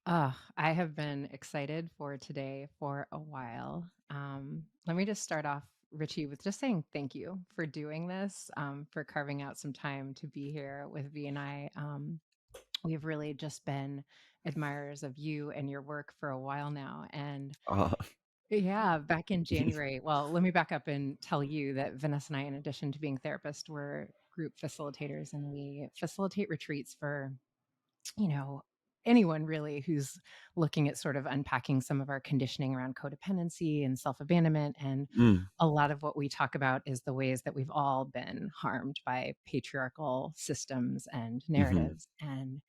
I have been excited for today for a while. Let me just start off, Richie, with just saying thank you for doing this, for carving out some time to be here with V and I. We've really just been admirers of you and your work for a while now. And Oh, yeah, back in January, well, let me back up and tell you that Vanessa and I, in addition to being therapists, we're group facilitators and we facilitate retreats for you know, anyone really who's looking at sort of unpacking some of our conditioning around codependency and self abandonment. And mm, a lot of what we talk about is the ways that we've all been harmed by patriarchal systems and mhm, narratives. And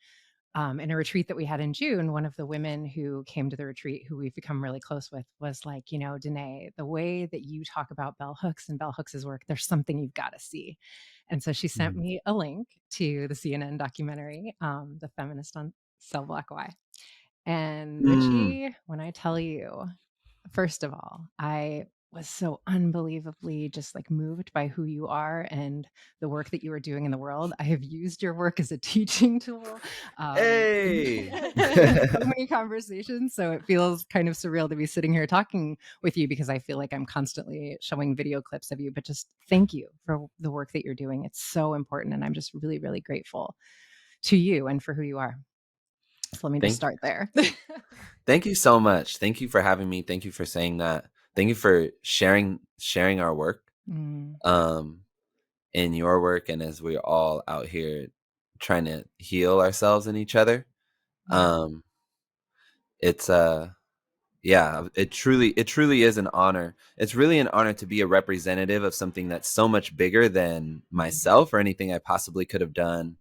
in a retreat that we had in June, one of the women who came to the retreat, who we've become really close with, was like, Danae, the way that you talk about bell hooks and bell hooks's work, there's something you've got to see. And so she sent mhm, me a link to the CNN documentary, The Feminist on Cell Block Y. And mm. Richie, when I tell you, first of all, I was so unbelievably just like moved by who you are and the work that you are doing in the world. I have used your work as a teaching tool in, Hey. in so many conversations. So it feels kind of surreal to be sitting here talking with you because I feel like I'm constantly showing video clips of you. But just thank you for the work that you're doing. It's so important. And I'm just really, really grateful to you and for who you are. So let me just Thank start there. thank you so much. Thank you for having me. Thank you for saying that. Thank you for sharing our work, Mm, um, in your work and as we're all out here trying to heal ourselves and each other. yeah. Um, it's yeah, it truly is an honor. It's really an honor to be a representative of something that's so much bigger than Mhm. myself or anything I possibly could have done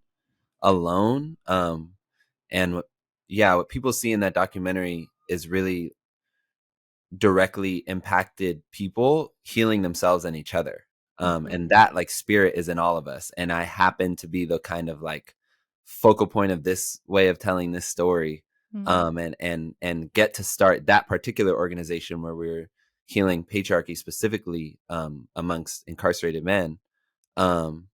alone. And yeah, what people see in that documentary is really directly impacted people healing themselves and each other. Mhm. And that like spirit is in all of us. And I happen to be the kind of like focal point of this way of telling this story. Mm. And get to start that particular organization where we're healing patriarchy specifically amongst incarcerated men. Um,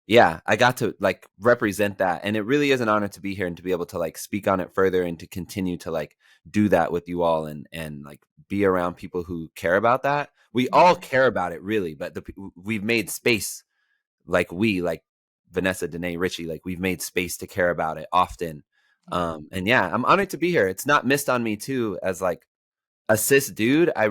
yeah, I got to like represent that. And it really is an honor to be here and to be able to like speak on it further and to continue to like do that with you all and like be around people who care about that. We all Yeah. care about it really, but we've made space like Vanessa, Danae, Richie, like we've made space to care about it often. Yeah. And yeah, I'm honored to be here. It's not missed on me too as like a cis dude. I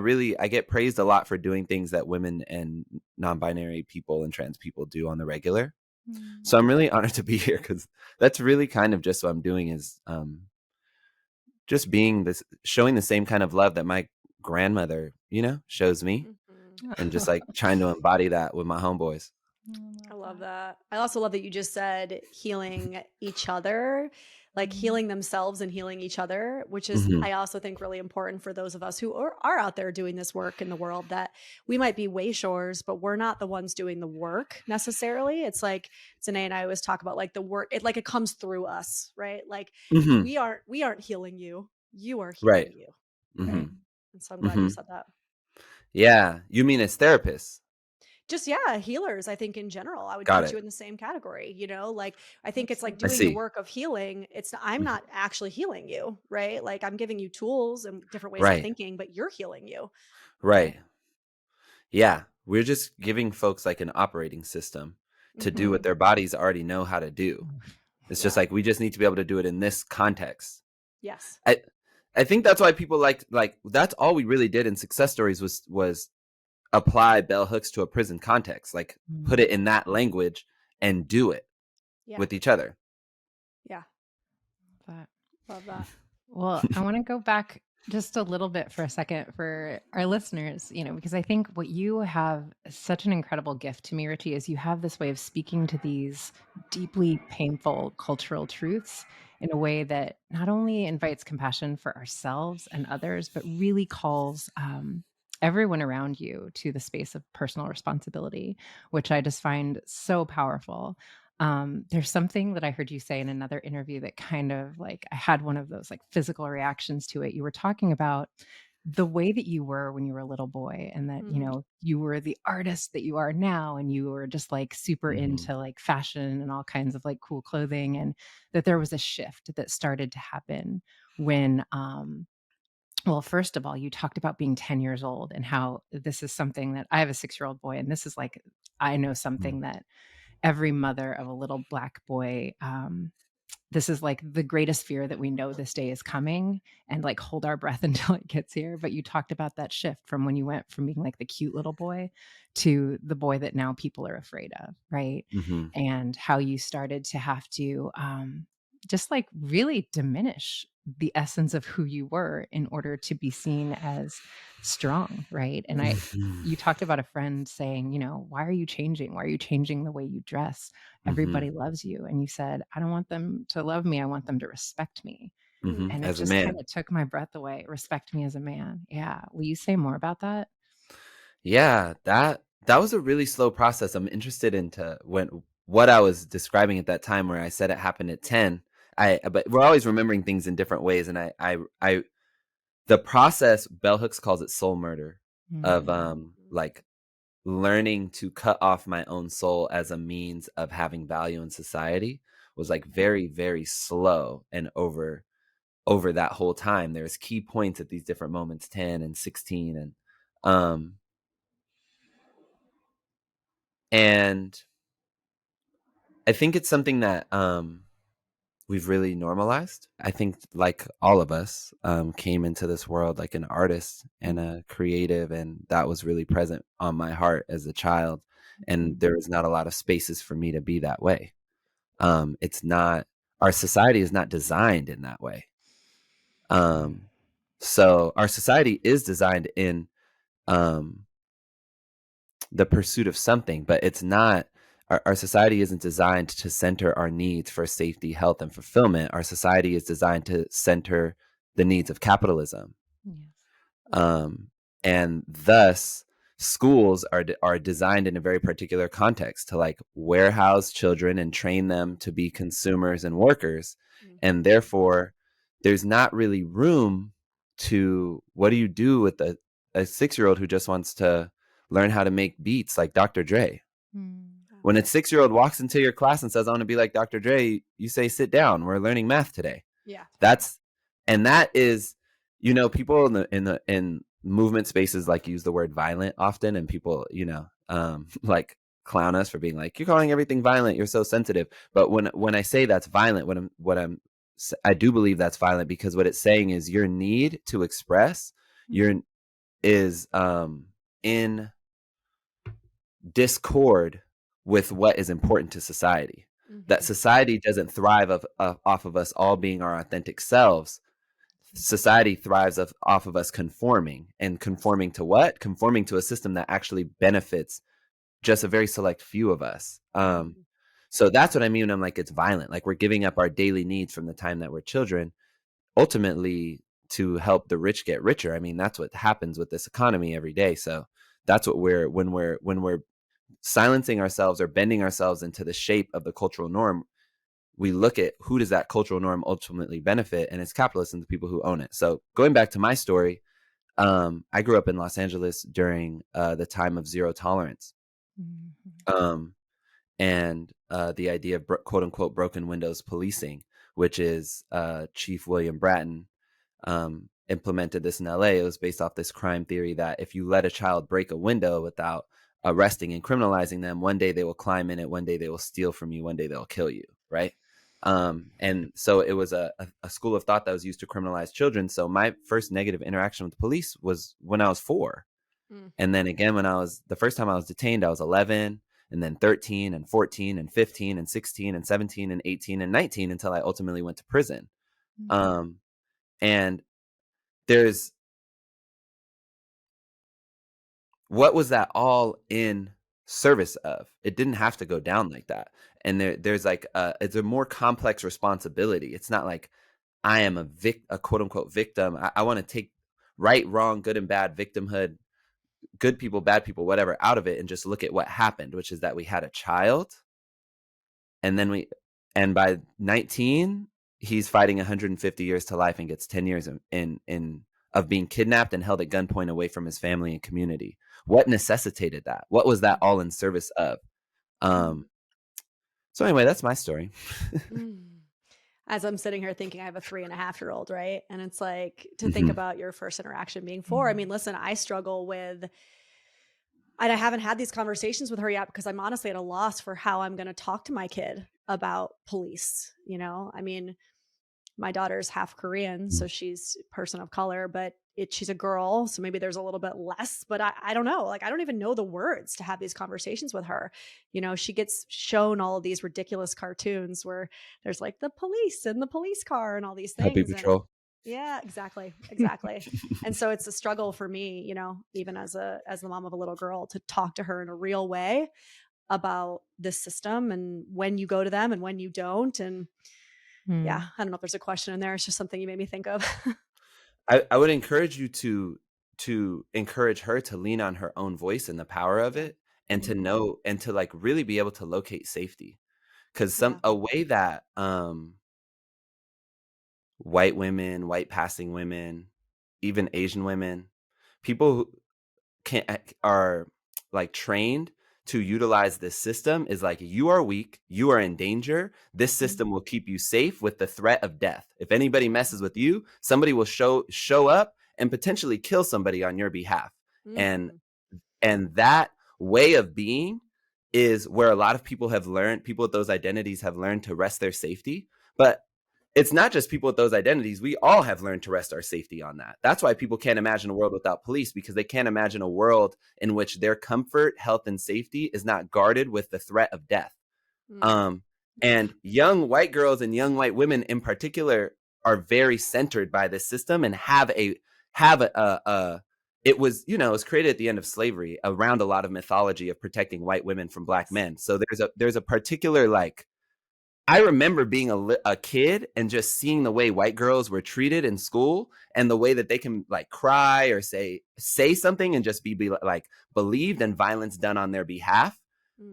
get praised a lot for doing things that women and non-binary people and trans people do on the regular, Mm. so I'm really honored to be here because that's really kind of just what I'm doing is just being this, showing the same kind of love that my grandmother, shows me, Mhm. and just like trying to embody that with my homeboys. I I love love that. that. I also love that you just said healing each other, like Mm. healing themselves and healing each other, which is, Hmm. I also think, really important for those of us who are out there doing this work in the world, that we might be way shores, but we're not the ones doing the work necessarily. It's like Danae and I always talk about like the work, it comes through us, right? Like Hmm. we aren't healing you. You are Right. healing you. Hmm. Right. Mm. And so I'm glad you Hmm. said that. Yeah, you mean as therapists? Just, yeah, healers, I think in general, I would Got put it. you in the same category, like I think it's like Absolutely. I doing the see. work of healing. I'm Mhm. not actually healing you, right? Like I'm giving you tools and different ways of Right. thinking, but you're healing you, right? Right. Yeah, we're just giving folks like an operating system to do what Mhm. their bodies already know how to do. It's just Yeah. like we just need to be able to do it in this context. Yes. I I think that's why people like that's all we really did in success stories was apply bell hooks to a prison context, like put Mm. it in that language and do it Yeah. with each other. Yeah. But Love that. well, I want to go back just a little bit for a second for our listeners, because I think what you have is such an incredible gift to me, Richie, is you have this way of speaking to these deeply painful cultural truths in a way that not only invites compassion for ourselves and others, but really calls everyone around you to the space of personal responsibility, which I just find so powerful. There's something that I heard you say in another interview that kind of like I had one of those like physical reactions to it. You were talking about the way that you were when you were a little boy and that, Mhm. you were the artist that you are now and you were just like super Hmm. into like fashion and all kinds of like cool clothing and that there was a shift that started to happen when well, first of all, you talked about being 10 years old and how this is something that I have a 6-year-old boy, and this is like, I know Mm, something that every mother of a little Black boy, this is like the greatest fear that we know this day is coming, and like hold our breath until it gets here. But you talked about that shift from when you went from being like the cute little boy to the boy that now people are afraid of, right? mhm, And how you started to have to just like really diminish the essence of who you were in order to be seen as strong, right? And mhm, you talked about a friend saying, why are you changing? Why are you changing the way you dress? mhm, Everybody loves you. And you said, I don't want them to love me. I want them to respect me. mhm, And it as a just kind man. of took my breath away. Respect me as a man. Yeah. Will you say more about that? Yeah, that was a really slow process. I'm interested into when what I was describing at that time where I said it happened at 10. But we're always remembering things in different ways, and I the process, bell hooks calls it soul murder, of Mm, like learning to cut off my own soul as a means of having value in society was like very, very slow. And over that whole time there's key points at these different moments, 10 and 16, um and I think it's something that we've really normalized. I think, like all of us, came into this world like an artist and mm, a creative, and that was really present on my heart as a child. And mm, there was not a lot of spaces for me to be that way. It's not, our society is not designed in that way. mm, Um, so our society is designed in um, the pursuit of something, but it's not. Our society isn't designed to center our needs for safety, health, and fulfillment. Our society is designed to center the needs of capitalism. yes. Um, and thus, schools are designed in a very particular context to like warehouse children and train them to be consumers and workers. Mhm. And therefore, there's not really room to, what do you do with a 6-year-old who just wants to learn how to make beats like Dr. Dre? Mm, Yeah. When a 6-year-old walks into your class and says, I want to be like Dr. Dre, you say, sit down. We're learning math today. Yeah. That's and that is, people in movement spaces like use the word violent often, and people, like clown us for being like, you're calling everything violent, you're so sensitive. But when I say that's violent, I do believe that's violent, because what it's saying is your need to express mm, your is in discord with what is important to society. That Mhm. society doesn't thrive off of us all being our authentic selves. Society thrives off of us conforming, and conforming to what? Conforming to a system that actually benefits just a very select few of us. Mhm. So that's what I mean when I'm like, it's violent. Like, we're giving up our daily needs from the time that we're children, ultimately to help the rich get richer. I mean, that's what happens with this economy every day. So that's what when we're silencing ourselves or bending ourselves into the shape of the cultural norm, we look at who does that cultural norm ultimately benefit, and it's capitalists and the people who own it. So going back to my story, I grew up in Los Angeles during the time of zero tolerance, mhm, um, and the idea of quote unquote broken windows policing, which is Chief William Bratton implemented this in LA. It was based off this crime theory that if you let a child break a window without arresting and criminalizing them, one day they will climb in it, one day they will steal from you, one day they'll kill you, right? And so it was a school of thought that was used to criminalize children. So my first negative interaction with the police was when I was 4. Mm. And then again, the first time I was detained, I was 11, and then 13 and 14 and 15 and 16 and 17 and 18 and 19, until I ultimately went to prison. mm, Um, and there's what was that all in service of? It didn't have to go down like that. And there's like it's a more complex responsibility. It's not like I am a quote unquote victim. I want to take right, wrong, good and bad, victimhood, good people, bad people, whatever, out of it, and just look at what happened, which is that we had a child, and then and by 19, he's fighting 150 years to life and gets 10 years in of being kidnapped and held at gunpoint away from his family and community. What necessitated that? What was that all in service of? Mhm. um so anyway, that's my story. Mm. As I'm sitting here thinking I have a 3.5-year-old, right? And it's like to think Mhm. about your first interaction being 4. I mean, listen, I struggle with, and I haven't had these conversations with her yet because I'm honestly at a loss for how I'm going to talk to my kid about police. You know, I mean, my daughter's half Korean, so she's a person of color, but she's a girl, so maybe there's a little bit less, but I don't know. Like, I don't even know the words to have these conversations with her. You know, she gets shown all of these ridiculous cartoons where there's like the police and the police car and all these Happy things. And Patrol. yeah, exactly. Exactly. And so it's a struggle for me, you know, even as the mom of a little girl, to talk to her in a real way about this system and when you go to them and when you don't. And yeah, I don't know if there's a question in there. It's just something you made me think of. I would encourage you to encourage her to lean on her own voice and the power of Yeah. it, and to know and to like really be able to locate safety. Because Yeah. a way that white women, white passing women, even Asian women, people who are like trained to utilize this system is like, you are weak, you are in danger. This system will keep you safe with the threat of death. If anybody messes with you, somebody will show up and potentially kill somebody on your behalf. And that way of being is where a lot of people with those identities have learned to rest their safety. But it's not just people with those identities. We all have learned to rest our safety on that. That's why people can't imagine a world without police, because they can't imagine a world in which their comfort, health, and safety is not guarded with the threat of death. And young white girls and young white women in particular are very centered by this system and it was, you know, it was created at the end of slavery around a lot of mythology of protecting white women from black men. So there's a particular, like, I remember being a kid and just seeing the way white girls were treated in school and the way that they can like cry or say something and just be like believed, and violence done on their behalf.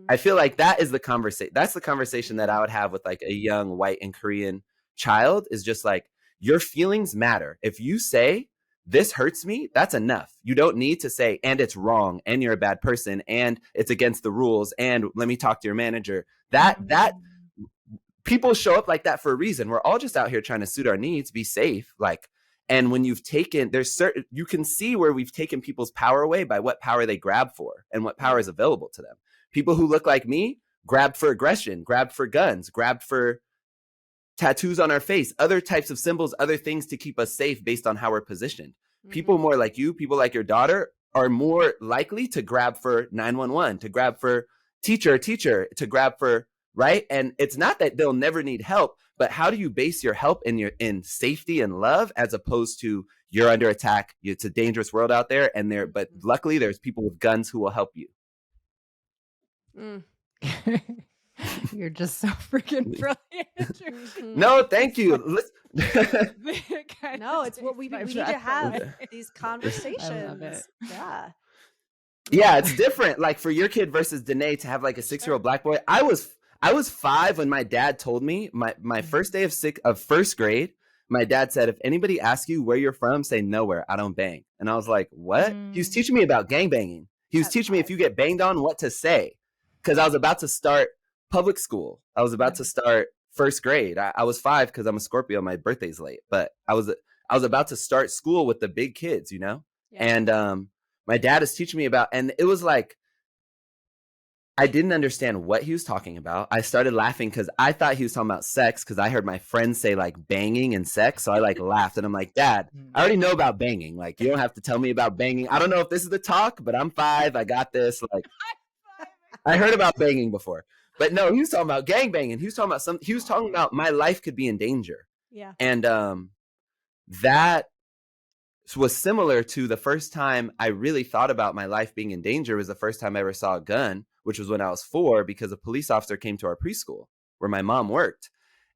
I feel like that is the conversation. That's the conversation that I would have with like a young white and Korean child, is just like, your feelings matter. If you say this hurts me, that's enough. You don't need to say, and it's wrong, and you're a bad person, and it's against the rules, and let me talk to your manager. That people show up like that for a reason. We're all just out here trying to suit our needs, be safe. Like, and when you've taken, you can see where we've taken people's power away by what power they grab for and what power is available to them. People who look like me grabbed for aggression, grabbed for guns, grabbed for tattoos on our face, other types of symbols, other things to keep us safe based on how we're positioned. People more like you, people like your daughter, are more likely to grab for 911, to grab for teacher, to grab for, right? And it's not that they'll never need help, but how do you base your help in safety and love, as opposed to you're under attack, it's a dangerous world out there, but luckily there's people with guns who will help you. You're just so freaking brilliant. No, thank you. No, it's what we need to have these conversations. I love it. Yeah. Yeah, it's different. Like for your kid versus Danae to have like a 6-year-old black boy. I was 5 when my dad told me my first day of first grade. My dad said, if anybody asks you where you're from, say nowhere. I don't bang. And I was like, what? He was teaching me about gangbanging. He was teaching me if you get banged on, what to say. Because I was about to start public school. I was about to start first grade. I was 5 because I'm a Scorpio. My birthday's late, but I was about to start school with the big kids, you know? Yeah. And my dad is teaching me about, and it was like, I didn't understand what he was talking about. I started laughing because I thought he was talking about sex, because I heard my friends say like banging and sex. So I like laughed, and I'm like, Dad, I already know about banging. Like, you don't have to tell me about banging. I don't know if this is the talk, but I'm 5. I got this. Like, I heard about banging before, but no, he was talking about gang banging. He was talking about my life could be in danger. Yeah. And that was similar to the first time I really thought about my life being in danger. Was the first time I ever saw a gun, which was when I was 4, because a police officer came to our preschool where my mom worked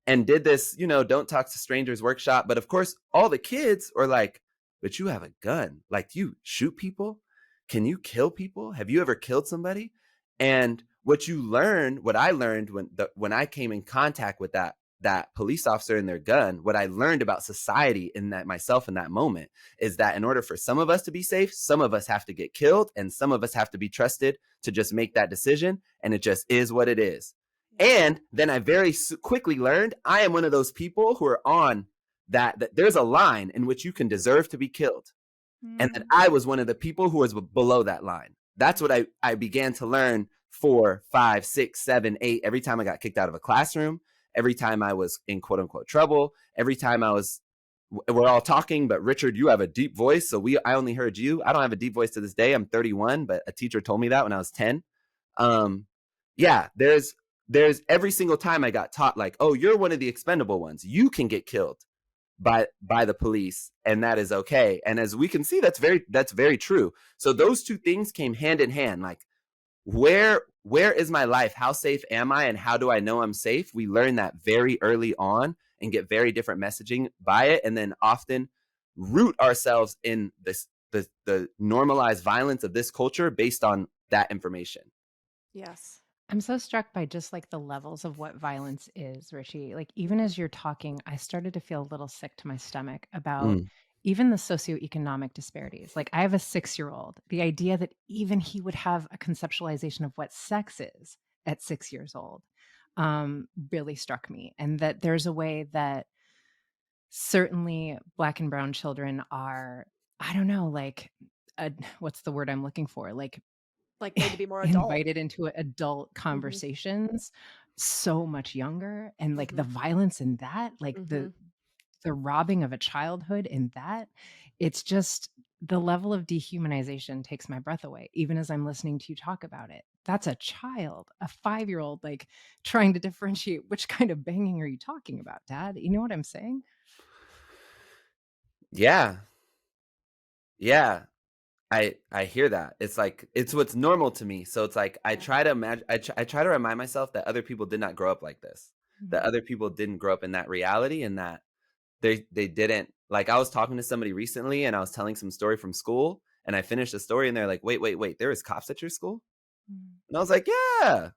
and did this, you know, don't talk to strangers workshop. But of course, all the kids were like, but you have a gun. Like, do you shoot people? Can you kill people? Have you ever killed somebody? And what I learned when I came in contact with that police officer and their gun, what I learned about society myself in that moment is that in order for some of us to be safe, some of us have to get killed, and some of us have to be trusted to just make that decision. And it just is what it is. And then I very quickly learned I am one of those people who are on that there's a line in which you can deserve to be killed. And then I was one of the people who was below that line. That's what I began to learn 4, 5, 6, 7, 8. Every time I got kicked out of a classroom, every time I was in quote unquote trouble, every time we're all talking, but Richard, you have a deep voice. So I only heard you. I don't have a deep voice to this day. I'm 31, but a teacher told me that when I was 10. Yeah, there's every single time I got taught like, oh, you're one of the expendable ones. You can get killed by the police, and that is okay. And as we can see, that's very true. So those two things came hand in hand. Like, where is my life? How safe am I? And how do I know I'm safe? We learn that very early on and get very different messaging by it, and then often root ourselves in the normalized violence of this culture based on that information. Yes. I'm so struck by just like the levels of what violence is, Richie. Like, even as you're talking, I started to feel a little sick to my stomach about even the socioeconomic disparities. Like, I have a 6-year-old. The idea that even he would have a conceptualization of what sex is at 6 years old really struck me. And that there's a way that certainly Black and brown children are, I don't know, like, what's the word I'm looking for? Like made to be more adult. Invited into adult conversations so much younger. And like the violence in that, like the robbing of a childhood in that, it's just the level of dehumanization takes my breath away, even as I'm listening to you talk about it. That's a child, a 5-year-old, like trying to differentiate which kind of banging are you talking about, Dad? You know what I'm saying? Yeah. I hear that. It's like, it's what's normal to me. So it's like, I try to imagine, I try to remind myself that other people did not grow up like this, that other people didn't grow up in that reality, and that they didn't, like, I was talking to somebody recently and I was telling some story from school, and I finished the story and they're like, wait, there was cops at your school? And I was like, yeah,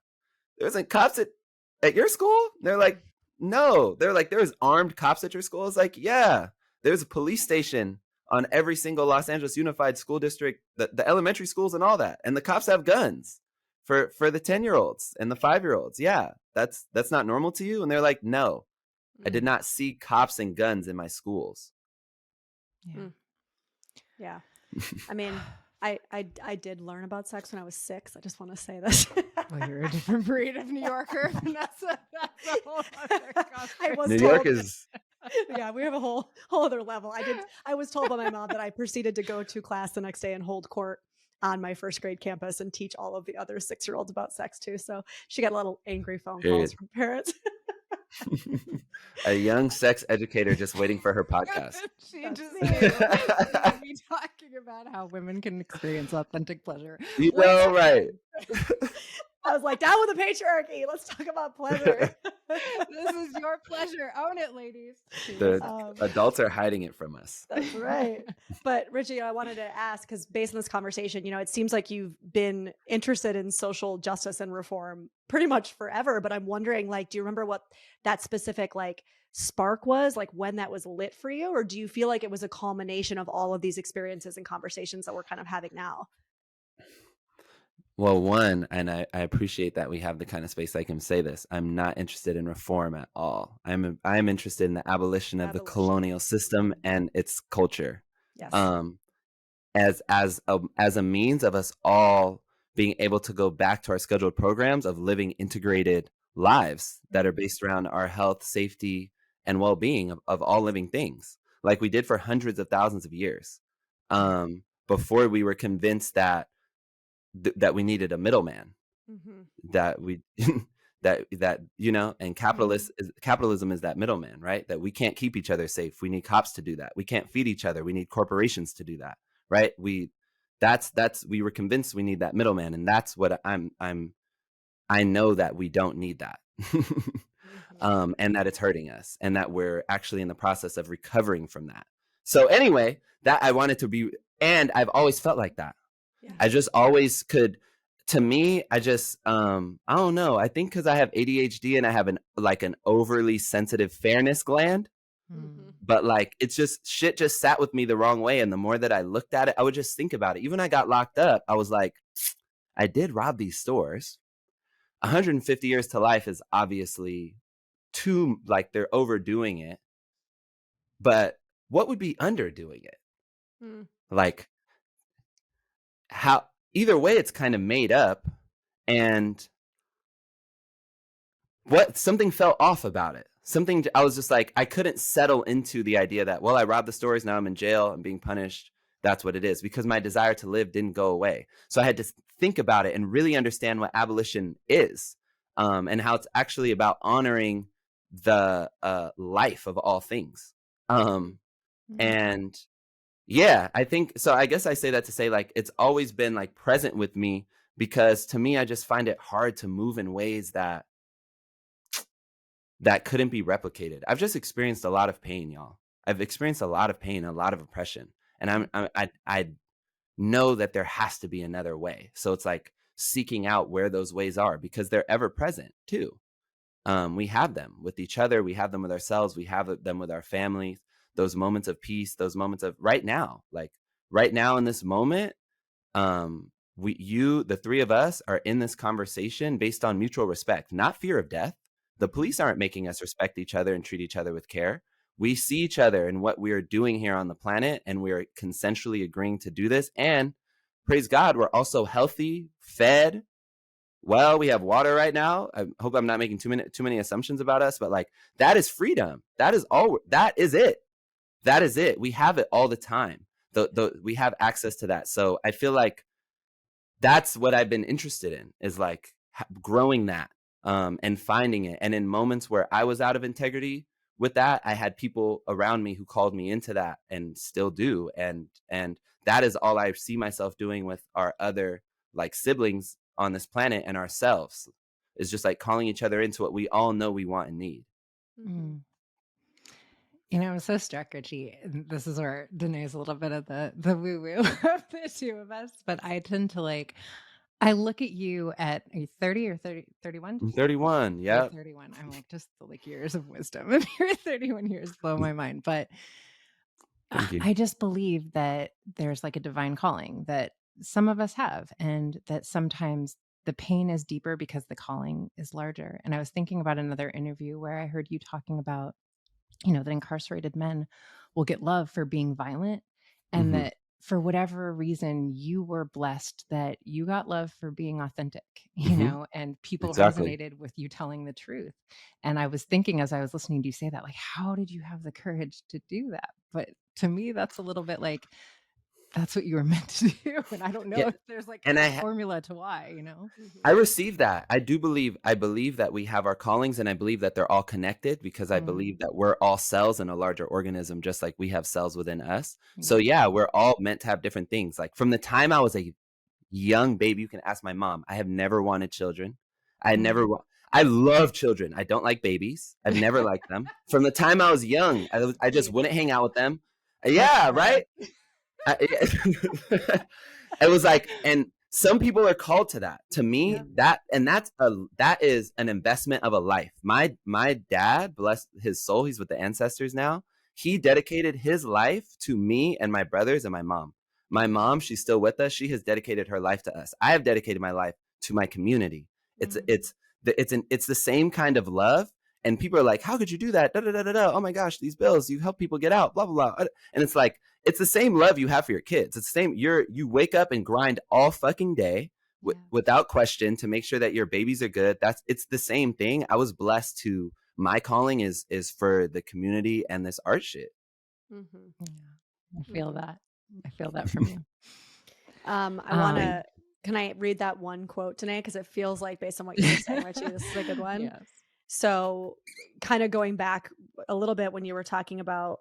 there wasn't cops at your school? They're like, no. They're like, there was armed cops at your school? I was like, yeah, there's a police station on every single Los Angeles Unified School District, the elementary schools and all that. And the cops have guns for the 10-year-olds and the 5-year-olds. Yeah, that's not normal to you? And they're like, no, I did not see cops and guns in my schools. Yeah. I mean, I did learn about sex when I was 6. I just want to say this. Well, you're a different breed of New Yorker, Vanessa. That's a whole other New York is... Yeah, we have a whole other level. I was told by my mom that I proceeded to go to class the next day and hold court on my first grade campus and teach all of the other 6-year-olds about sex too. So she got a little angry phone calls from parents. A young sex educator just waiting for her podcast. She just be talking about how women can experience authentic pleasure. You know, right. I was like, down with the patriarchy. Let's talk about pleasure. This is your pleasure. Own it, ladies. The adults are hiding it from us. That's right. But Richie, I wanted to ask, because based on this conversation, it seems like you've been interested in social justice and reform pretty much forever. But I'm wondering, like, do you remember what that specific spark was, like when that was lit for you? Or do you feel like it was a culmination of all of these experiences and conversations that we're kind of having now? Well, one, and I appreciate that we have the kind of space I can say this, I'm not interested in reform at all. I'm interested in the abolition of the colonial system and its culture. Yes. As a means of us all being able to go back to our scheduled programs of living integrated lives that are based around our health, safety, and well-being of all living things, like we did for hundreds of thousands of years, before we were convinced that we needed a middleman, that we that and capitalism is that middleman, right? That we can't keep each other safe. We need cops to do that. We can't feed each other. We need corporations to do that, right? We were convinced we need that middleman, and that's what I know that we don't need that. And that it's hurting us, and that we're actually in the process of recovering from that. So anyway, that I wanted to be, and I've always felt like that. Yeah. I just always could. To me, I just I don't know. I think because I have ADHD and I have an overly sensitive fairness gland. But it's just shit just sat with me the wrong way. And the more that I looked at it, I would just think about it. Even when I got locked up, I was like, I did rob these stores. 150 years to life is obviously too, like, they're overdoing it. But what would be underdoing it? Mm. Like, how, either way, it's kind of made up, and something felt off about it. Something, I was just like, I couldn't settle into the idea that, well, I robbed the stores, now I'm in jail, I'm being punished. That's what it is, because my desire to live didn't go away. So I had to think about it and really understand what abolition is, and how it's actually about honoring the life of all things. And yeah, I think so. I guess I say that to say, like, it's always been like present with me, because to me, I just find it hard to move in ways that couldn't be replicated. I've just experienced a lot of pain, y'all. I've experienced a lot of pain, a lot of oppression, and I know that there has to be another way. So it's like seeking out where those ways are, because they're ever present too. We have them with each other, we have them with ourselves, we have them with our families. Those moments of peace, those moments of right now, like right now in this moment, the three of us are in this conversation based on mutual respect, not fear of death. The police aren't making us respect each other and treat each other with care. We see each other and what we are doing here on the planet, and we are consensually agreeing to do this. And praise God, we're also healthy, fed. Well, we have water right now. I hope I'm not making too many assumptions about us, but like, that is freedom. That is all. That is it. That is it. We have it all the time. We have access to that. So I feel like that's what I've been interested in, is like growing that, and finding it. And in moments where I was out of integrity with that, I had people around me who called me into that, and still do. And that is all I see myself doing with our other, like, siblings on this planet and ourselves, is just like calling each other into what we all know we want and need. Mm. You know, I'm so struck, Richie. And this is where Danae's a little bit of the woo-woo of the two of us, but I tend to like, I look at you at, are you 30 or 31? I'm 31. You're Yeah. 31. I'm like, just the like years of wisdom and your 31 years blow my mind. But Thank you. I just believe that there's like a divine calling that some of us have, and that sometimes the pain is deeper because the calling is larger. And I was thinking about another interview where I heard you talking about, you know, that incarcerated men will get love for being violent, and that for whatever reason you were blessed that you got love for being authentic, you know, and people Exactly. resonated with you telling the truth. And I was thinking, as I was listening to you say that, like, how did you have the courage to do that? But to me, that's a little bit like, that's what you were meant to do. And I don't know Yeah. if there's like And a formula to why, you know? I receive that. I believe that we have our callings, and I believe that they're all connected, because I believe that we're all cells in a larger organism, just like we have cells within us. So yeah, we're all meant to have different things. Like, from the time I was a young baby, you can ask my mom, I have never wanted children. I love children. I don't like babies. I've never liked them. From the time I was young, I just wouldn't hang out with them. Yeah, right? It was like, and some people are called to that. To me, that is an investment of a life. My dad, bless his soul, he's with the ancestors now. He dedicated his life to me and my brothers and my mom. My mom, she's still with us. She has dedicated her life to us. I have dedicated my life to my community. It's the same kind of love. And people are like, how could you do that? Da, da, da, da, da. Oh my gosh, these bills, you help people get out, blah, blah, blah. And it's like, it's the same love you have for your kids. It's the same. You wake up and grind all fucking day without question to make sure that your babies are good. It's the same thing. I was blessed to, my calling is for the community and this art shit. Yeah, I feel that. I feel that from you. I want to, can I read that one quote today? Because it feels like, based on what you were saying, Richie, this is a good one. Yes. So kind of going back a little bit when you were talking about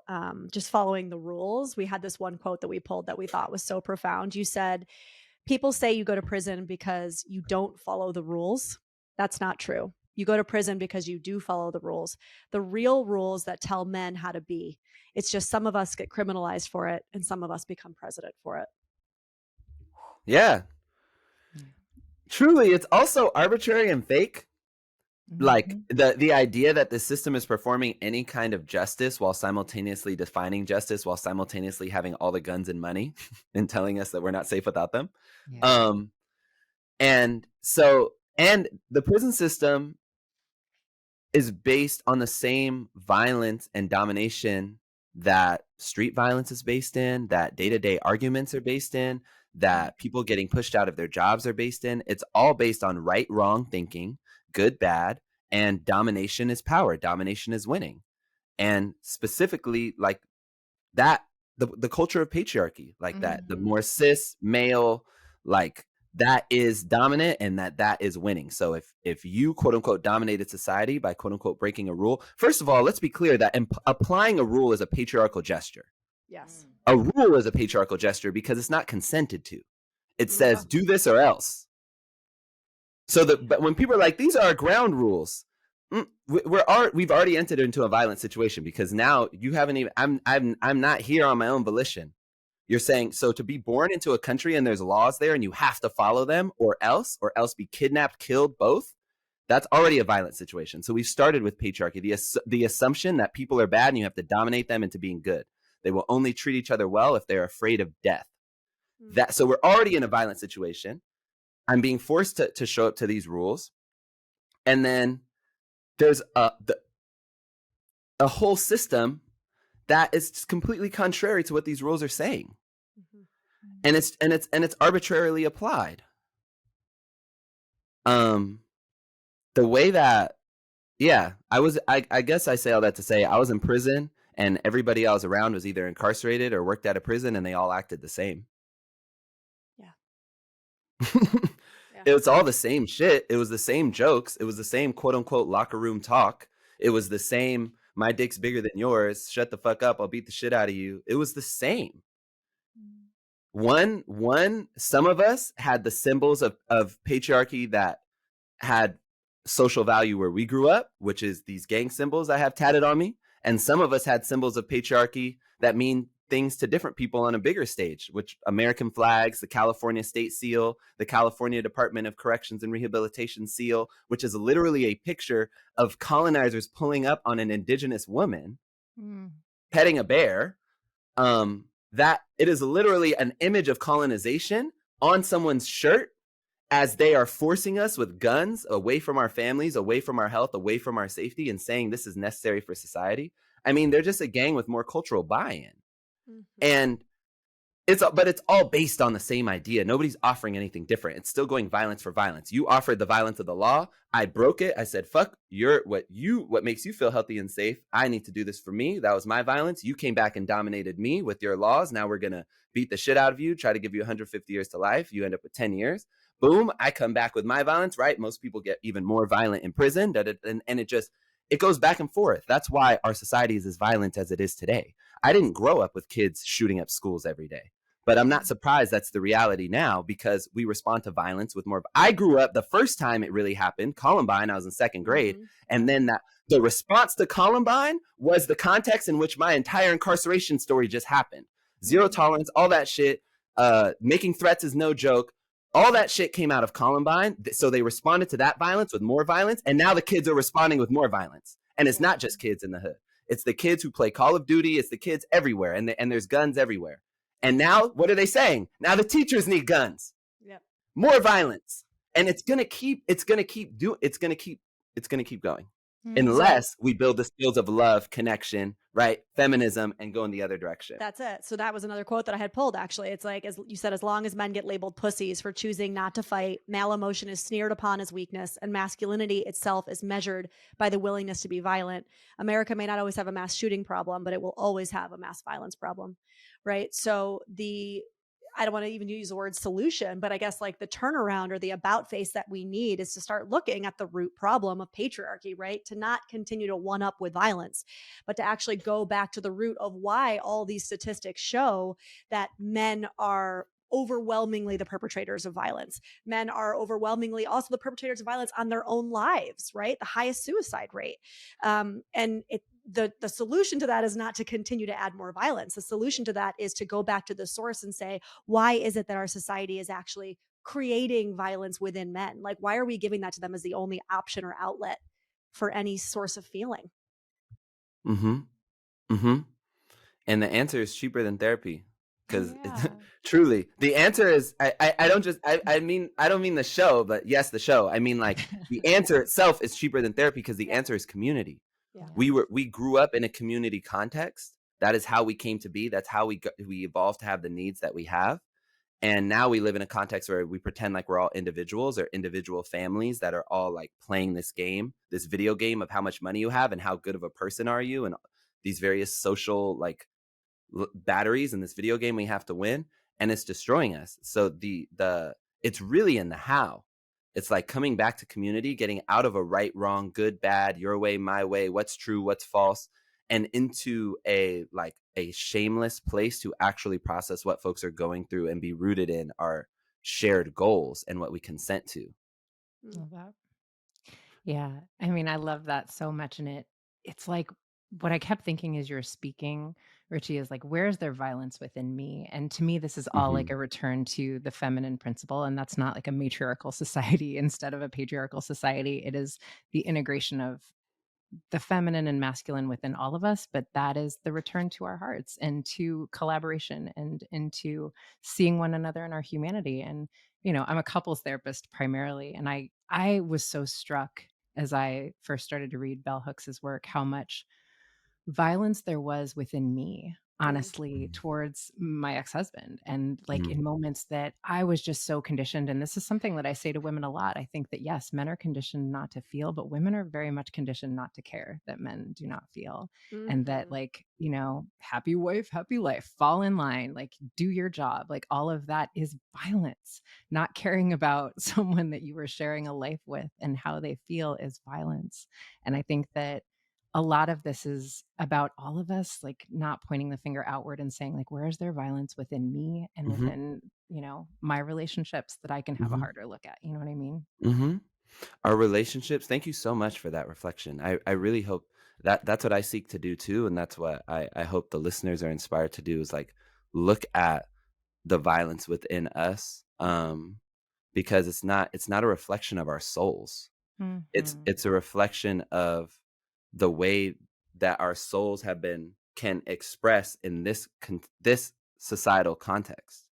just following the rules, we had this one quote that we pulled that we thought was so profound. You said, people say you go to prison because you don't follow the rules. That's not true. You go to prison because you do follow the rules, the real rules that tell men how to be. It's just some of us get criminalized for it, and some of us become president for it. Yeah. Truly, it's also arbitrary and fake. Like, the idea that the system is performing any kind of justice while simultaneously defining justice, while simultaneously having all the guns and money and telling us that we're not safe without them. And so, And the prison system is based on the same violence and domination that street violence is based in, that day-to-day arguments are based in, that people getting pushed out of their jobs are based in. It's all based on right, wrong thinking, good, bad, and domination is power. Domination is winning. And specifically, like that, the culture of patriarchy, like that, the more cis male, like that is dominant, and that is winning. So if you quote unquote dominated society by quote unquote breaking a rule, first of all, let's be clear that applying a rule is a patriarchal gesture. Yes. A rule is a patriarchal gesture because it's not consented to. It says do this or else. So but when people are like, these are ground rules, we've already entered into a violent situation, because now you haven't even, I'm not here on my own volition. You're saying, so to be born into a country and there's laws there and you have to follow them or else be kidnapped, killed, both, that's already a violent situation. So we started with patriarchy, the assumption that people are bad and you have to dominate them into being good. They will only treat each other well if they're afraid of death. So we're already in a violent situation. I'm being forced to show up to these rules. And then there's a whole system that is completely contrary to what these rules are saying. And it's arbitrarily applied. The way that, I guess I say all that to say I was in prison and everybody I was around was either incarcerated or worked at a prison, and they all acted the same. It was all the same shit. It was the same jokes. It was the same quote unquote locker room talk. It was the same, my dick's bigger than yours. Shut the fuck up. I'll beat the shit out of you. It was the same. Some of us had the symbols of patriarchy that had social value where we grew up, which is these gang symbols I have tatted on me. And some of us had symbols of patriarchy that mean things to different people on a bigger stage, which American flags, the California State Seal, the California Department of Corrections and Rehabilitation Seal, which is literally a picture of colonizers pulling up on an indigenous woman, petting a bear. That it is literally an image of colonization on someone's shirt as they are forcing us with guns away from our families, away from our health, away from our safety, and saying this is necessary for society. I mean, they're just a gang with more cultural buy-in. And it's all based on the same idea. Nobody's offering anything different. It's still going violence for violence. You offered the violence of the law. I broke it. I said, fuck what makes you feel healthy and safe. I need to do this for me. That was my violence. You came back and dominated me with your laws. Now we're going to beat the shit out of you, try to give you 150 years to life. You end up with 10 years. Boom. I come back with my violence, right? Most people get even more violent in prison. And it goes back and forth. That's why our society is as violent as it is today. I didn't grow up with kids shooting up schools every day, but I'm not surprised that's the reality now, because we respond to violence with more. I grew up the first time it really happened, Columbine, I was in second grade. And then the response to Columbine was the context in which my entire incarceration story just happened. Zero tolerance, all that shit. Making threats is no joke. All that shit came out of Columbine. So they responded to that violence with more violence. And now the kids are responding with more violence. And it's not just kids in the hood. It's the kids who play Call of Duty. It's the kids everywhere. And there's guns everywhere. And now what are they saying? Now the teachers need guns. Yep. More violence. And it's going to keep going. Unless we build the skills of love, connection, right? Feminism, and go in the other direction. That's it. So that was another quote that I had pulled, actually. It's like, as you said, as long as men get labeled pussies for choosing not to fight, male emotion is sneered upon as weakness, and masculinity itself is measured by the willingness to be violent. America may not always have a mass shooting problem, but it will always have a mass violence problem, right? So I don't want to even use the word solution, but I guess like the turnaround or the about face that we need is to start looking at the root problem of patriarchy, right? To not continue to one up with violence, but to actually go back to the root of why all these statistics show that men are overwhelmingly the perpetrators of violence. Men are overwhelmingly also the perpetrators of violence on their own lives, right? The highest suicide rate. The solution to that is not to continue to add more violence. The solution to that is to go back to the source and say, why is it that our society is actually creating violence within men? Like, why are we giving that to them as the only option or outlet for any source of feeling? And the answer is cheaper than therapy. because Yeah. truly the answer is I don't just I don't mean the show, but yes, the show. I mean, like, the answer itself is cheaper than therapy because the Yeah. answer is community. Yeah. We grew up in a community context. That is how we came to be. That's how we evolved to have the needs that we have. And now we live in a context where we pretend like we're all individuals or individual families that are all like playing this game, this video game of how much money you have and how good of a person are you, and these various social like batteries in this video game we have to win, and it's destroying us. So the it's really in the how. It's like coming back to community, getting out of a right, wrong, good, bad, your way, my way, what's true, what's false, and into a like a shameless place to actually process what folks are going through and be rooted in our shared goals and what we consent to. Love that. Yeah. I mean, I love that so much. And it's like what I kept thinking as you're speaking, Richie, is like, where's their violence within me? And to me, this is all like Mm-hmm. a return to the feminine principle. And that's not like a matriarchal society instead of a patriarchal society. It is the integration of the feminine and masculine within all of us, but that is the return to our hearts and to collaboration and into seeing one another in our humanity. And I'm a couples therapist primarily, and I was so struck as I first started to read bell hooks's work how much violence there was within me, Mm. honestly, towards my ex-husband, and like Mm-hmm. in moments that I was just so conditioned. And this is something that I say to women a lot. I think that yes, men are conditioned not to feel, but women are very much conditioned not to care that men do not feel. And that, Mhm. like, happy wife, happy life, fall in line, like do your job, like all of that is violence. Not caring about someone that you were sharing a life with and how they feel is violence. And I think that a lot of this is about all of us, like not pointing the finger outward and saying, like, where is there violence within me and Mm-hmm. within, my relationships that I can have a Mm-hmm. harder look at. You know what I mean? Mm-hmm. Our relationships. Thank you so much for that reflection. I really hope that that's what I seek to do too. And that's what I hope the listeners are inspired to do, is like look at the violence within us. Because it's not a reflection of our souls. Hmm. It's a reflection of the way that our souls can express in this societal context.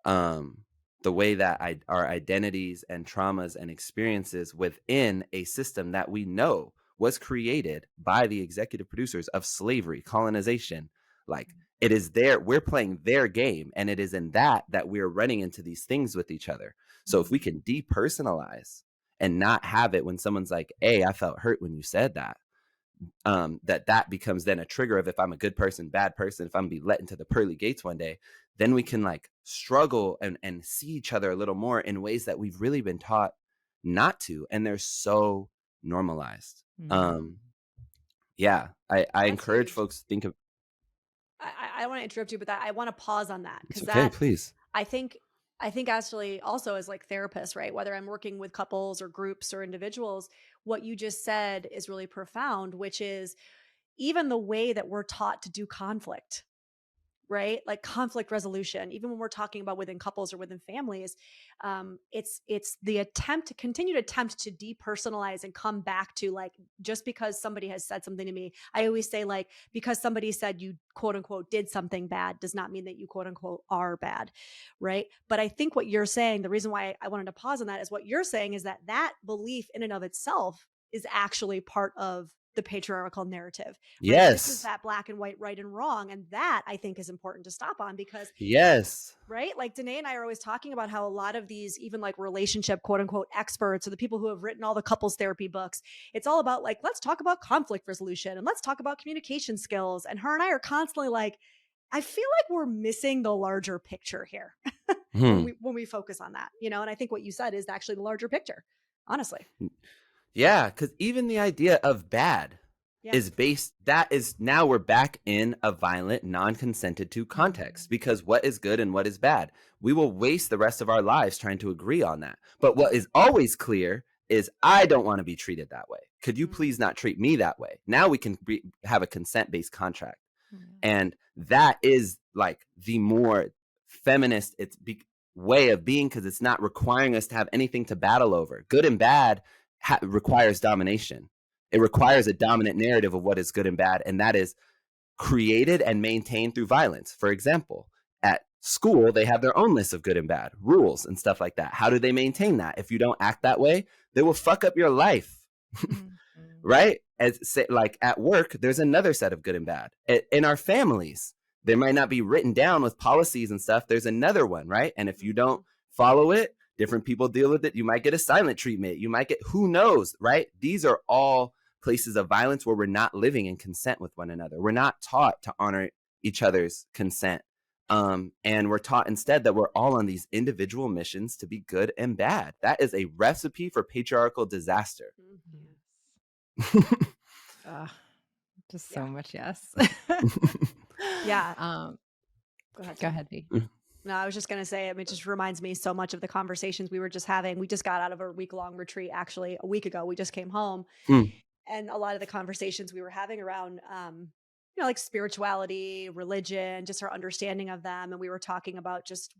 um, the way that our identities and traumas and experiences within a system that we know was created by the executive producers of slavery, colonization. Like, it is we're playing their game, and it is in that we're running into these things with each other. So if we can depersonalize and not have it when someone's like, hey, I felt hurt when you said that, that becomes then a trigger of, if I'm a good person, bad person, if I'm gonna be let into the pearly gates one day, then we can like struggle and see each other a little more in ways that we've really been taught not to, and they're so normalized. Hmm. um yeah, I That's encourage huge. folks to think of. I want to interrupt you, but I want to pause on that It's because okay, that please. I think I think actually also as like therapists, right? Whether I'm working with couples or groups or individuals, what you just said is really profound, which is even the way that we're taught to do conflict, right? Like conflict resolution, even when we're talking about within couples or within families, it's the continued attempt to depersonalize and come back to like, just because somebody has said something to me, I always say like, because somebody said you quote unquote did something bad does not mean that you quote unquote are bad, right? But I think what you're saying, the reason why I wanted to pause on that is what you're saying is that belief in and of itself is actually part of the patriarchal narrative, right? This is Yes. that black and white, right and wrong. And that I think is important to stop on because, Yes. right? Like Danae and I are always talking about how a lot of these, even like relationship, quote unquote, experts or the people who have written all the couples therapy books, it's all about like, let's talk about conflict resolution and let's talk about communication skills. And her and I are constantly like, I feel like we're missing the larger picture here when Hmm. we focus on that, and I think what you said is actually the larger picture, honestly. Yeah, because even the idea of bad Yeah. is based, that is, now we're back in a violent, non-consented to Hmm. context, because what is good and what is bad? We will waste the rest of our lives trying to agree on that. But what is always clear is, I don't want to be treated that way. Could you please not treat me that way? Now we can have a consent-based contract. And that is like the more feminist way of being, because it's not requiring us to have anything to battle over. Good and bad requires domination. It requires a dominant narrative of what is good and bad, and that is created and maintained through violence. For example, School, they have their own list of good and bad rules and stuff like that. How do they maintain that? If you don't act that way, they will fuck up your life. Right? Like at work, there's another set of good and bad. In our families, there might not be written down with policies and stuff. There's another one, right? And if you don't follow it, different people deal with it. You might get a silent treatment. You might get, who knows, right? These are all places of violence where we're not living in consent with one another. We're not taught to honor each other's consent. And we're taught instead that we're all on these individual missions to be good and bad. That is a recipe for patriarchal disaster. Just so much yes. Yeah. Go ahead, B. No, I was just going to say, it just reminds me so much of the conversations we were just having. We just got out of a week-long retreat, actually, a week ago. We just came home. And a lot of the conversations we were having around, like spirituality, religion, just our understanding of them. And we were talking about just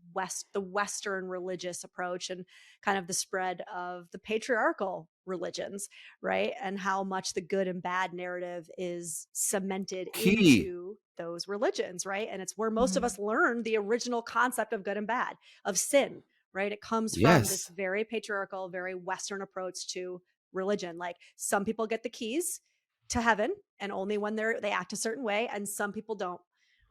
the Western religious approach and kind of the spread of the patriarchal religions, right? And how much the good and bad narrative is cemented into those religions, right? And it's where most of us learn the original concept of good and bad, of sin, right? It comes from this very patriarchal, very Western approach to religion. Like some people get the keys to heaven and only when they act a certain way, and some people don't,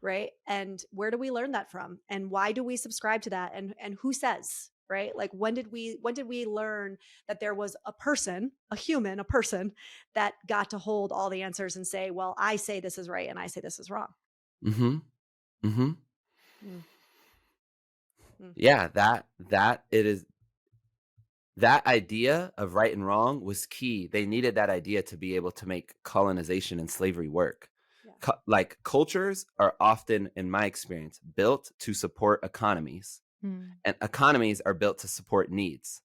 right? And where do we learn that from? And why do we subscribe to that? And who says, right? Like when did we learn that there was a person that got to hold all the answers and say, well, I say this is right and I say this is wrong. Yeah, that it is. That idea of right and wrong was key. They needed that idea to be able to make colonization and slavery work. Like cultures are often, in my experience, built to support economies. And economies are built to support needs.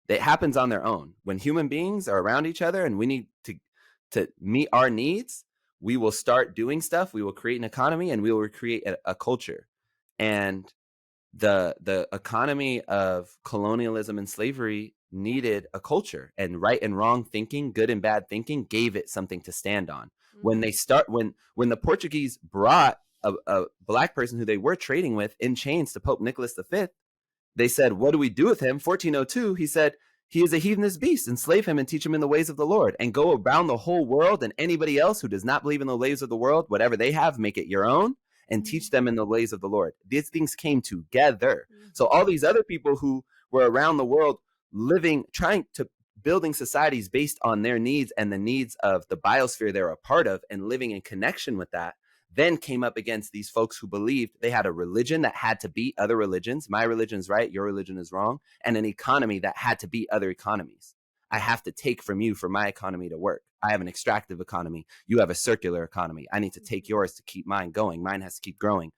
It happens on their own. When human beings are around each other and we need to meet our needs, we will start doing stuff. We will create an economy and we will create a culture. And the economy of colonialism and slavery needed a culture, and right and wrong thinking, good and bad thinking, gave it something to stand on. When the Portuguese brought a black person who they were trading with in chains to Pope Nicholas V, they said, what do we do with him? 1402, he said, he is a heathenous beast, enslave him and teach him in the ways of the Lord, and go around the whole world, and anybody else who does not believe in the ways of the world, whatever they have, make it your own, and teach them in the ways of the Lord. These things came together. So all these other people who were around the world trying to building societies based on their needs and the needs of the biosphere they're a part of and living in connection with that, then came up against these folks who believed they had a religion that had to beat other religions. My religion's right, your religion is wrong. And an economy that had to beat other economies. I have to take from you for my economy to work. I have an extractive economy. You have a circular economy. I need to take yours to keep mine going. Mine has to keep growing.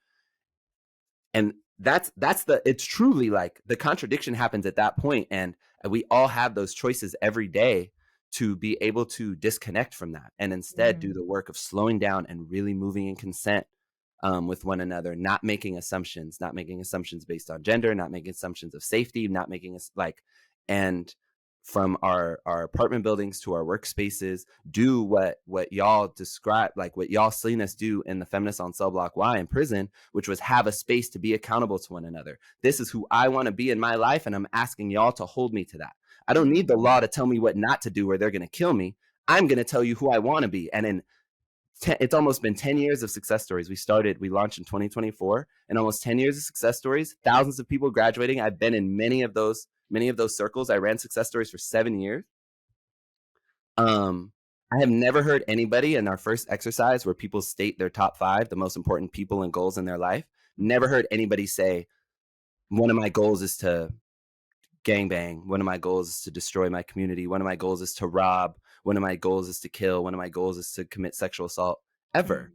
And it's truly like the contradiction happens at that point. And we all have those choices every day to be able to disconnect from that and instead do the work of slowing down and really moving in consent with one another, not making assumptions based on gender, not making assumptions of safety, not making and from our apartment buildings to our workspaces, do what y'all describe, like what y'all seen us do in the Feminist on Cell Block Y in prison, which was have a space to be accountable to one another. This is who I want to be in my life, and I'm asking y'all to hold me to that. I don't need the law to tell me what not to do or they're going to kill me. I'm going to tell you who I want to be. And it's almost been 10 years of success stories. We launched in 2024, and almost 10 years of success stories, thousands of people graduating. I've been in many of those circles. I ran success stories for 7 years. I have never heard anybody in our first exercise where people state their top 5, the most important people and goals in their life. Never heard anybody say, one of my goals is to gangbang. One of my goals is to destroy my community. One of my goals is to rob. One of my goals is to kill. One of my goals is to commit sexual assault. Ever.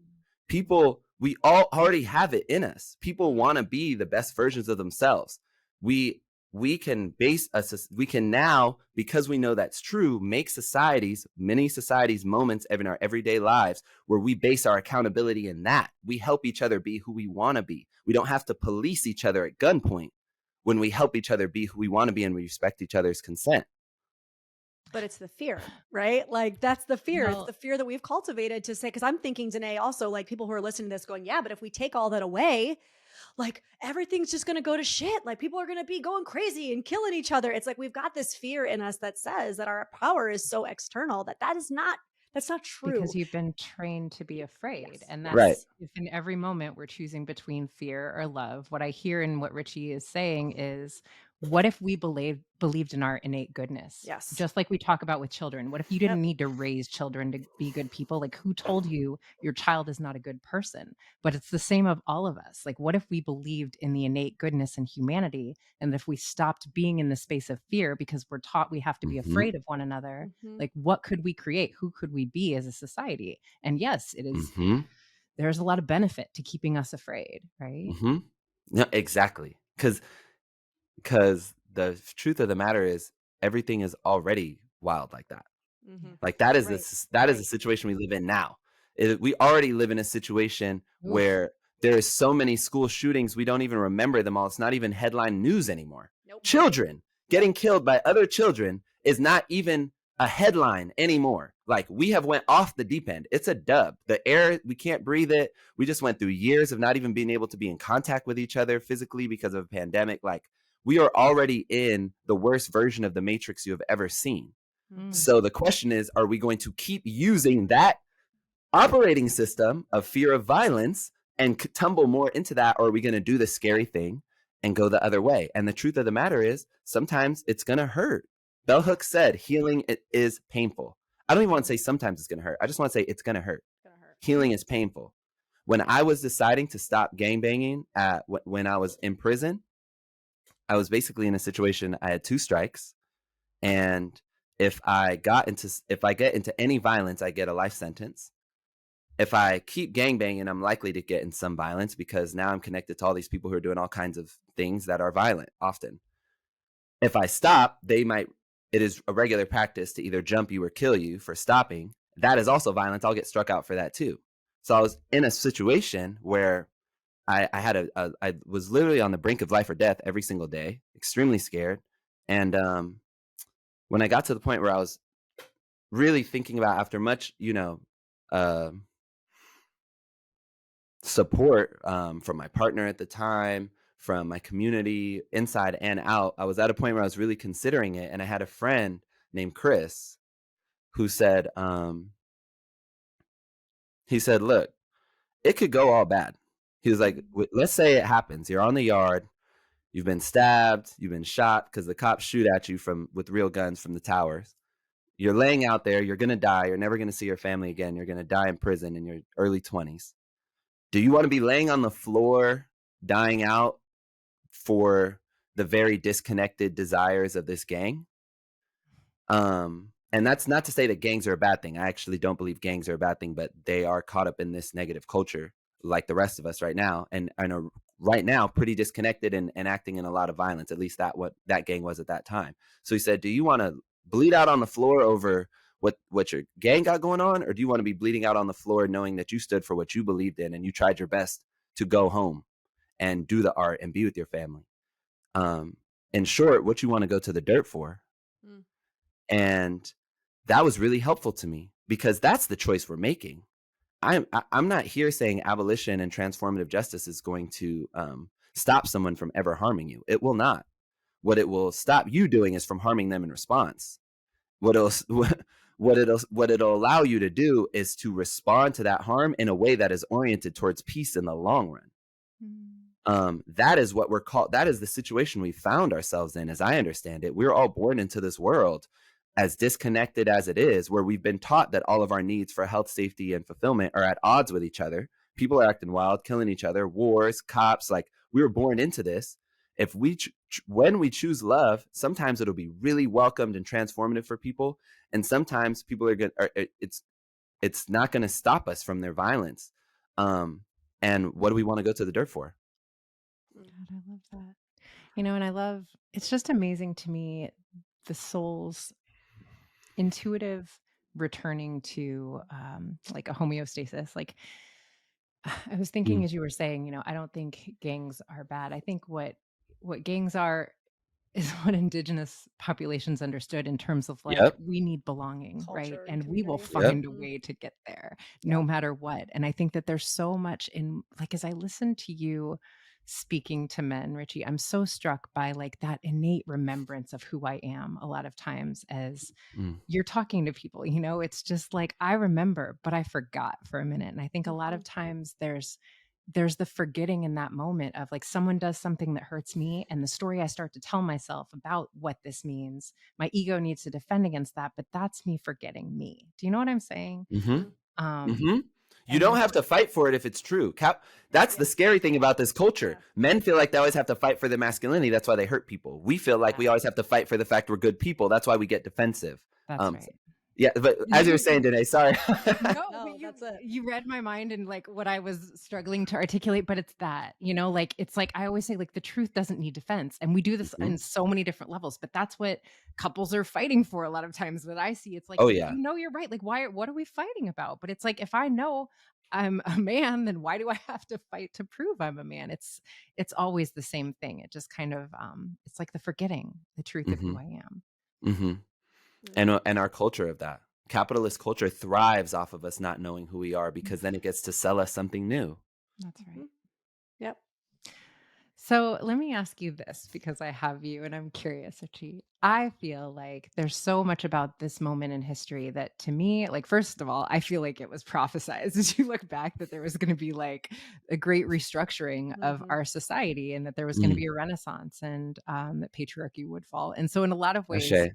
People, we all already have it in us. People want to be the best versions of themselves. We can now, because we know that's true, make many societies, moments in our everyday lives where we base our accountability in that. We help each other be who we want to be. We don't have to police each other at gunpoint when we help each other be who we want to be and we respect each other's consent. But it's the fear, right? Like that's the fear. It's Well, the fear that we've cultivated to say, because I'm thinking, Danae, also like people who are listening to this going, yeah, but if we take all that away, like everything's just going to go to shit. Like people are going to be going crazy and killing each other. It's like we've got this fear in us that says that our power is so external that is not, that's not true. because you've been trained to be afraid. Yes. And Right. Yes. that's if in every moment we're choosing between fear or love. What I hear in what Richie is saying is, what if we believed in our innate goodness? Yes. Just like we talk about with children. What if you Yep. didn't need to raise children to be good people? Like, who told you your child is not a good person? But it's the same of all of us. Like, what if we believed in the innate goodness and humanity? And if we stopped being in the space of fear because we're taught we have to be Mm-hmm. afraid of one another, Mm-hmm. like, what could we create? Who could we be as a society? And yes, it is, Mm-hmm. there's a lot of benefit to keeping us afraid, right? Mm-hmm. No, exactly. Because the truth of the matter is everything is already wild like that. Mm-hmm. Like that is Right. that is the Right. situation we live in now. We already live in a situation Oof. where there is so many school shootings we don't even remember them all. It's not even headline news anymore. Nope. Children Yep. getting killed by other children is not even a headline anymore. Like we have went off the deep end. It's a dub. The air, we can't breathe it. We just went through years of not even being able to be in contact with each other physically because of a pandemic. Like we are already in the worst version of the Matrix you have ever seen. Mm. So the question is, are we going to keep using that operating system of fear of violence and tumble more into that, or are we going to do the scary thing and go the other way? And the truth of the matter is, sometimes it's going to hurt. Bell Hooks said healing is painful. I don't even want to say sometimes it's going to hurt. I just want to say it's going to hurt. It's gonna hurt. Healing is painful. When I was deciding to stop gangbanging when I was in prison, I was basically in a situation. I had 2 strikes, and if I get into any violence, I get a life sentence. If I keep gangbanging, I'm likely to get in some violence because now I'm connected to all these people who are doing all kinds of things that are violent often. If I stop, it is a regular practice to either jump you or kill you for stopping. That is also violence. I'll get struck out for that too. So I was in a situation where I was literally on the brink of life or death every single day, extremely scared. And when I got to the point where I was really thinking about, after much, uh, support from my partner at the time, from my community, inside and out, I was at a point where I was really considering it. And I had a friend named Chris who said, look, it could go all bad. He was like, let's say it happens. You're on the yard. You've been stabbed. You've been shot because the cops shoot at you with real guns from the towers. You're laying out there. You're going to die. You're never going to see your family again. You're going to die in prison in your early 20s. Do you want to be laying on the floor, dying out for the very disconnected desires of this gang? And that's not to say that gangs are a bad thing. I actually don't believe gangs are a bad thing, but they are caught up in this negative culture like the rest of us right now. And I know right now pretty disconnected and acting in a lot of violence. At least what that gang was at that time. So he said, do you want to bleed out on the floor over what your gang got going on, or do you want to be bleeding out on the floor knowing that you stood for what you believed in and you tried your best to go home and do the art and be with your family? In short, what you want to go to the dirt for. Mm. And that was really helpful to me because that's the choice we're making. I'm not here saying abolition and transformative justice is going to stop someone from ever harming you. It will not. What it will stop you doing is from harming them in response. What it'll allow you to do is to respond to that harm in a way that is oriented towards peace in the long run. That is what we're called. That is the situation we found ourselves in, as I understand it. We're all born into this world as disconnected as it is, where we've been taught that all of our needs for health, safety, and fulfillment are at odds with each other. People are acting wild, killing each other, wars, cops. Like we were born into this. If when we choose love, sometimes it'll be really welcomed and transformative for people, and sometimes people it's not going to stop us from their violence. And what do we want to go to the dirt for? God, I love that. And I love, it's just amazing to me, the soul's intuitive returning to like a homeostasis. Like I was thinking Mm, as you were saying, I don't think gangs are bad. I think what gangs are is what indigenous populations understood in terms of like, Yep. we need belonging, right? Culture and And we will community. Yep. find a way to get there no Yep. matter what. And I think that there's so much in, like, as I listen to you speaking to men, Richie, I'm so struck by like that innate remembrance of who I am a lot of times as Mm. you're talking to people, it's just like, I remember, but I forgot for a minute. And I think a lot of times there's the forgetting in that moment of like someone does something that hurts me, and the story I start to tell myself about what this means, my ego needs to defend against that, but that's me forgetting me. Do you know what I'm saying? Mm-hmm. Um, Mm-hmm. You and don't I have to fight for it if it's true. That's the scary thing about this culture. Men feel like they always have to fight for their masculinity. That's why they hurt people. We feel like we always have to fight for the fact we're good people. That's why we get defensive. That's right. Yeah, but as you were saying, Danae, sorry. No, No, but that's it. you read my mind and like what I was struggling to articulate, but it's that, like, it's like, I always say, like, the truth doesn't need defense. And we do this Mhm. on so many different levels, but that's what couples are fighting for a lot of times that I see. It's like, Oh, yeah. you're right. Like, what are we fighting about? But it's like, if I know I'm a man, then why do I have to fight to prove I'm a man? It's always the same thing. It just kind of, it's like the forgetting the truth of who I am. Mm-hmm. And our culture of that. Capitalist culture thrives off of us not knowing who we are, because then it gets to sell us something new. That's right. Yep. So let me ask you this, because I have you and I'm curious, Richie. I feel like there's so much about this moment in history that, to me, like, first of all, I feel like it was prophesized as you look back that there was going to be like a great restructuring of our society, and that there was going to be a renaissance, and that patriarchy would fall. And so in a lot of ways, Ashe.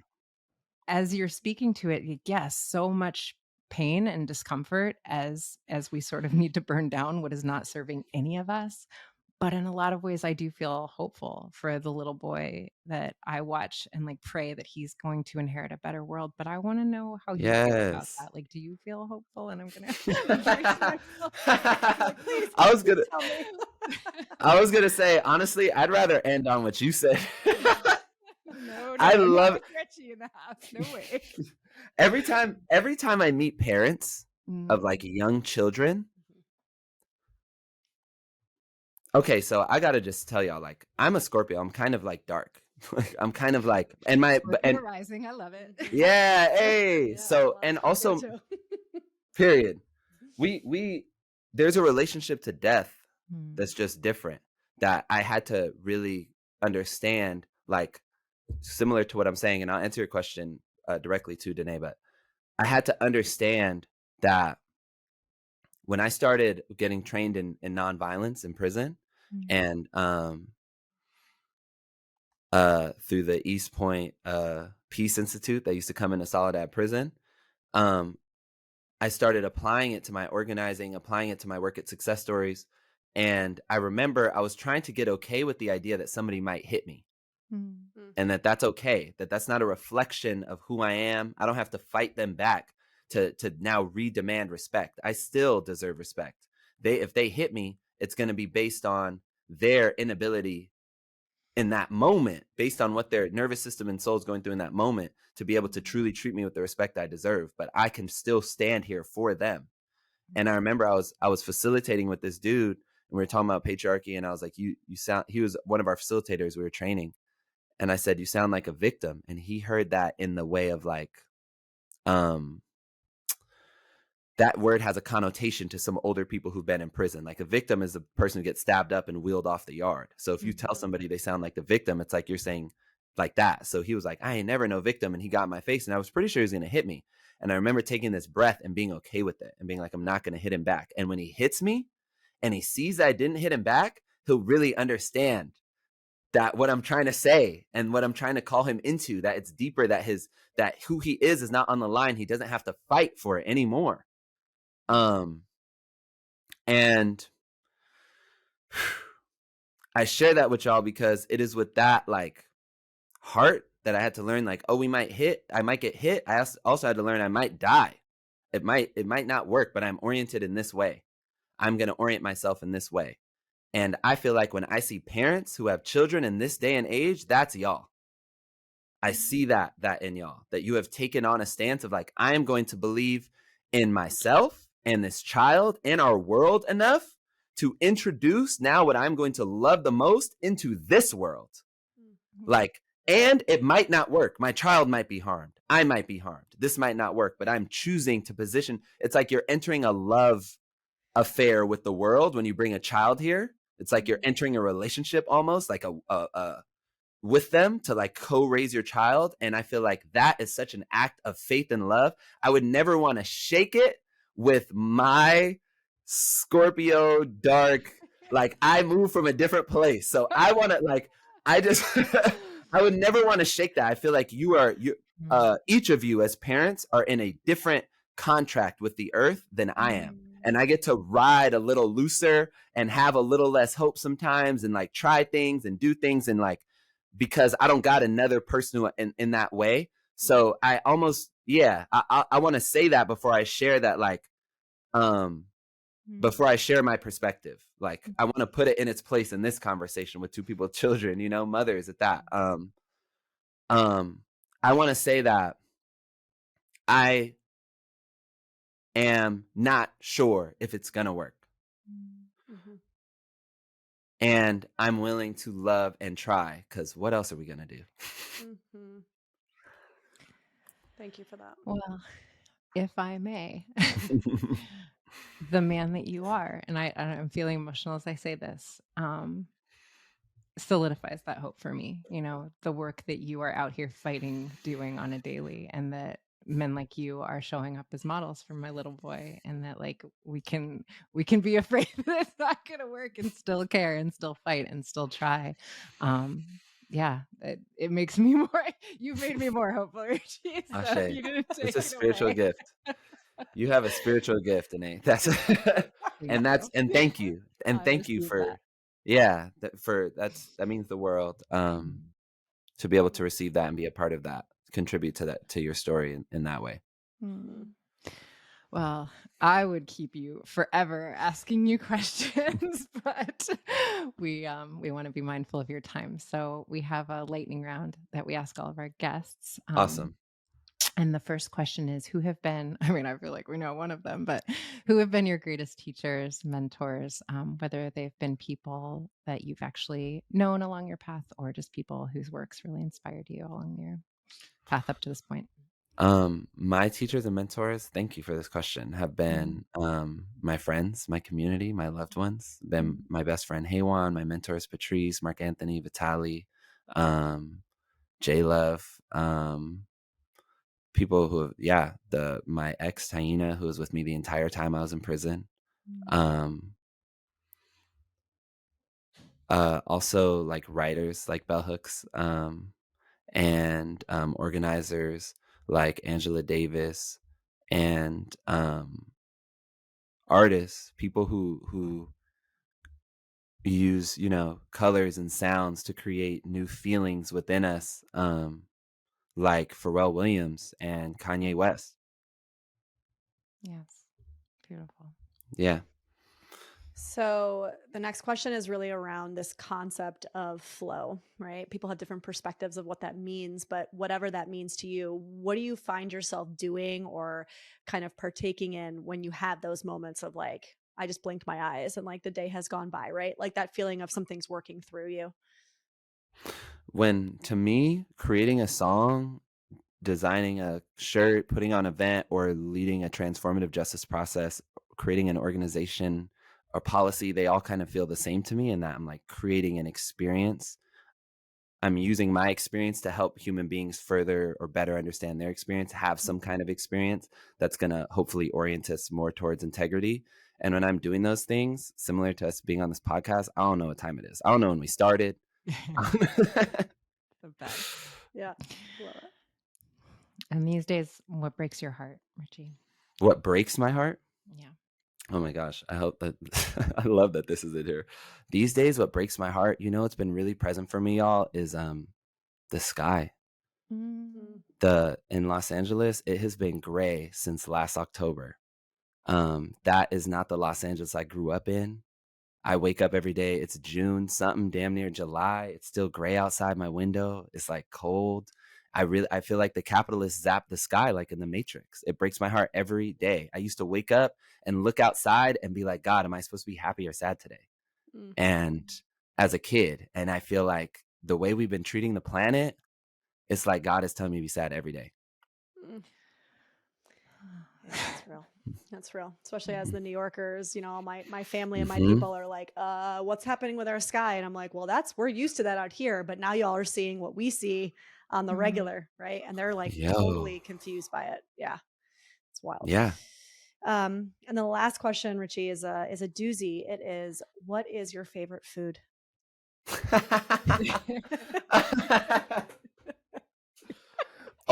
as you're speaking to it, yes, so much pain and discomfort as we sort of need to burn down what is not serving any of us. But in a lot of ways, I do feel hopeful for the little boy that I watch and like pray that he's going to inherit a better world. But I want to know how you feel about Yes. that. Like, do you feel hopeful? And I'm gonna embrace myself. Like, please, I was gonna tell me. I was gonna say, honestly, I'd rather end on what you said. No, I love with Richie in the house. No way. every time I meet parents of like young children. Okay, so I gotta just tell y'all, like, I'm a Scorpio. I'm kind of like dark. I'm kind of like, and Scorpio rising. I love it. yeah, hey. Yeah, So, I and love also, Scorpio too. period. We there's a relationship to death that's just different, that I had to really understand, like, similar to what I'm saying, and I'll answer your question directly to Danae, but I had to understand that when I started getting trained in nonviolence in prison, and through the East Point Peace Institute that used to come into Soledad Prison, I started applying it to my organizing, applying it to my work at Success Stories. And I remember I was trying to get okay with the idea that somebody might hit me, and that's okay, that's not a reflection of who I am. I don't have to fight them back to now redemand respect. I still deserve respect. If they hit me, it's going to be based on their inability in that moment, based on what their nervous system and soul is going through in that moment, to be able to truly treat me with the respect I deserve. But I can still stand here for them. And I remember I was facilitating with this dude, and we were talking about patriarchy, and I was like, you sound, he was one of our facilitators we were training. And I said, you sound like a victim. And he heard that in the way of like, that word has a connotation to some older people who've been in prison. Like, a victim is a person who gets stabbed up and wheeled off the yard. So if you tell somebody they sound like the victim, it's like you're saying like that. So he was like, I ain't never no victim. And he got in my face, and I was pretty sure he was going to hit me. And I remember taking this breath and being okay with it and being like, I'm not going to hit him back. And when he hits me and he sees that I didn't hit him back, he'll really understand that what I'm trying to say and what I'm trying to call him into, that it's deeper, that who he is not on the line. He doesn't have to fight for it anymore. And I share that with y'all because it is with that like heart that I had to learn, like, oh, I might get hit. I also had to learn I might die. It might not work, but I'm oriented in this way. I'm going to orient myself in this way. And I feel like when I see parents who have children in this day and age, that's y'all. I see that in y'all, that you have taken on a stance of like, I am going to believe in myself and this child and our world enough to introduce now what I'm going to love the most into this world. Like, And it might not work. My child might be harmed. I might be harmed. This might not work, but I'm choosing to position. It's like you're entering a love affair with the world when you bring a child here. It's like you're entering a relationship almost like a with them to like co-raise your child. And I feel like that is such an act of faith and love. I would never want to shake it with my Scorpio dark, like I move from a different place. So I want to like, I just, I would never want to shake that. I feel like each of you as parents are in a different contract with the earth than I am. And I get to ride a little looser and have a little less hope sometimes and like try things and do things and like, because I don't got another person who in that way. So I almost, I want to say that before I share that, like, before I share my perspective, like I want to put it in its place in this conversation with two people with children, mothers at that. I want to say that I am not sure if it's going to work. And I'm willing to love and try, because what else are we going to do? Thank you for that. Well, if I may, the man that you are, and I'm feeling emotional as I say this, solidifies that hope for me. The work that you are out here fighting, doing on a daily, and that men like you are showing up as models for my little boy, and that like we can be afraid that it's not going to work and still care and still fight and still try. It makes me more, you've made me more hopeful, Richie. So you didn't take it's a spiritual gift. You have a spiritual gift, Danae. And thank you. And thank you for that means the world, to be able to receive that and be a part of that, contribute to that, to your story in that way. Well, I would keep you forever asking you questions, but we want to be mindful of your time. So we have a lightning round that we ask all of our guests. Awesome. And the first question is, who have been, I feel like we know one of them, but who have been your greatest teachers, mentors, whether they've been people that you've actually known along your path or just people whose works really inspired you along your path up to this point? My teachers and mentors, thank you for this question, have been my friends, my community, my loved ones. Been my best friend Haywan, my mentors Patrice, Mark Anthony, Vitali, J Love, people who my ex Taina, who was with me the entire time I was in prison. Also like writers like Bell Hooks, and organizers like Angela Davis, and artists, people who use colors and sounds to create new feelings within us, like Pharrell Williams and Kanye West. Yes, beautiful. Yeah. So the next question is really around this concept of flow, right? People have different perspectives of what that means, but whatever that means to you, what do you find yourself doing or kind of partaking in when you have those moments of like, I just blinked my eyes and like the day has gone by, right? Like that feeling of something's working through you. When, to me, creating a song, designing a shirt, putting on an event, or leading a transformative justice process, creating an organization or policy, they all kind of feel the same to me, in that I'm like creating an experience. I'm using my experience to help human beings further or better understand their experience, have some kind of experience that's going to hopefully orient us more towards integrity. And when I'm doing those things, similar to us being on this podcast, I don't know what time it is. I don't know when we started. The best. Yeah. Love it. And these days, what breaks your heart, Richie? What breaks my heart? Yeah. Oh my gosh. I hope that I love that this is it here. These days, what breaks my heart, it's been really present for me, y'all, is the sky. In Los Angeles, it has been gray since last October. That is not the Los Angeles I grew up in. I wake up every day, it's June, something damn near July. It's still gray outside my window. It's like cold. I feel like the capitalists zap the sky like in the Matrix. It breaks my heart every day. I used to wake up and look outside and be like, God, am I supposed to be happy or sad today? And as a kid, and I feel like the way we've been treating the planet, it's like God is telling me to be sad every day. Mm. Yeah, that's real. That's real. Especially as the New Yorkers, you know, my family and my people are like, what's happening with our sky? And I'm like, well, we're used to that out here, but now y'all are seeing what we see on the regular, right? And they're like totally confused by it. Yeah. It's wild. Yeah. And the last question, Richie, is a doozy. It is, what is your favorite food?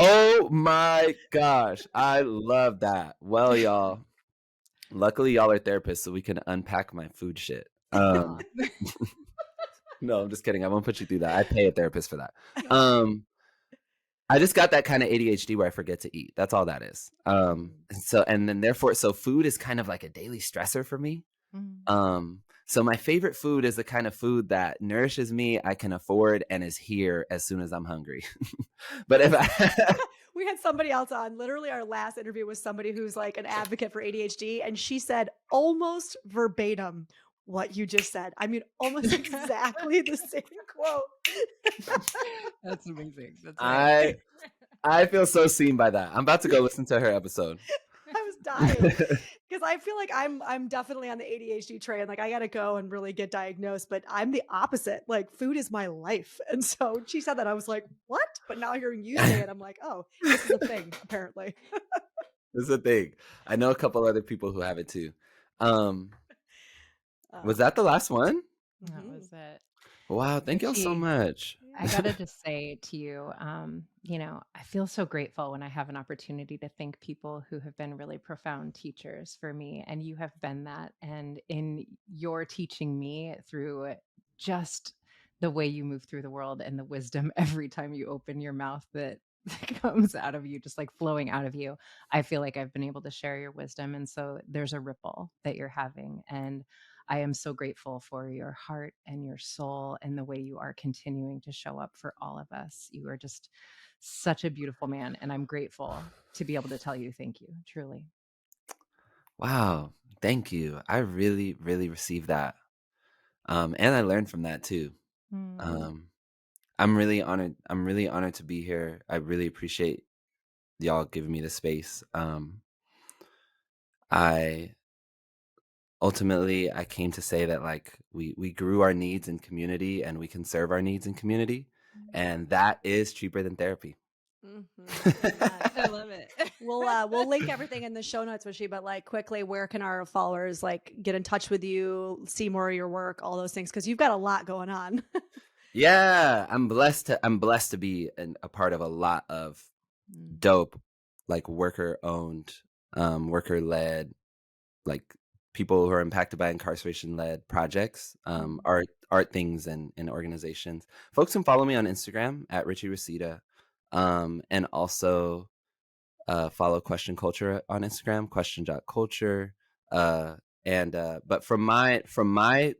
Oh my gosh. I love that. Well, y'all, luckily y'all are therapists, so we can unpack my food shit. No, I'm just kidding. I won't put you through that. I pay a therapist for that. I just got that kind of ADHD where I forget to eat. That's all that is. And then therefore, so food is kind of like a daily stressor for me. So my favorite food is the kind of food that nourishes me, I can afford, and is here as soon as I'm hungry. But if we had somebody else on, literally our last interview was somebody who's like an advocate for ADHD, and she said almost verbatim what you just said. I mean, almost exactly the same quote. That's amazing. That's right. I feel so seen by that. I'm about to go listen to her episode. I was dying because I feel like I'm definitely on the ADHD train. Like I got to go and really get diagnosed, but I'm the opposite. Like food is my life. And so she said that, I was like, what? But now hearing you say it, I'm like, oh, this is a thing apparently. This is a thing. I know a couple other people who have it too. Was that the last one? That was it. Wow, thank y'all so much. I gotta just say to you, you know, I feel so grateful when I have an opportunity to thank people who have been really profound teachers for me, and you have been that. And in your teaching me through just the way you move through the world and the wisdom every time you open your mouth that comes out of you, just like flowing out of you, I feel like I've been able to share your wisdom. And so there's a ripple that you're having. And I am so grateful for your heart and your soul and the way you are continuing to show up for all of us. You are just such a beautiful man. And I'm grateful to be able to tell you thank you, truly. Wow. Thank you. I really, really received that. And I learned from that too. I'm really honored. I'm really honored to be here. I really appreciate y'all giving me the space. Ultimately, I came to say that like we grew our needs in community and we can serve our needs in community. And that is cheaper than therapy. I love it. We'll link everything in the show notes, Richie, but like quickly, where can our followers like get in touch with you, see more of your work, all those things? Because you've got a lot going on. Yeah, I'm blessed to be a part of a lot of dope, like worker-owned, worker-led, like people who are impacted by incarceration-led projects, art things and organizations. Folks can follow me on Instagram at Richie Reseda, and also follow Question Culture on Instagram, question.culture. But from my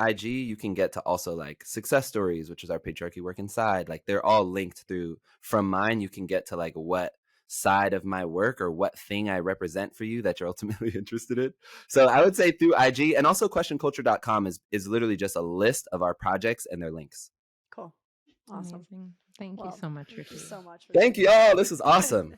IG, you can get to also like success stories, which is our patriarchy work inside. Like they're all linked through. From mine, you can get to like what side of my work or what thing I represent for you that you're ultimately interested in. So I would say through IG, and also questionculture.com is literally just a list of our projects and their links. Cool. Awesome. Amazing. Thank you so much, Richie. Thank you so much. Thank you all. This is awesome.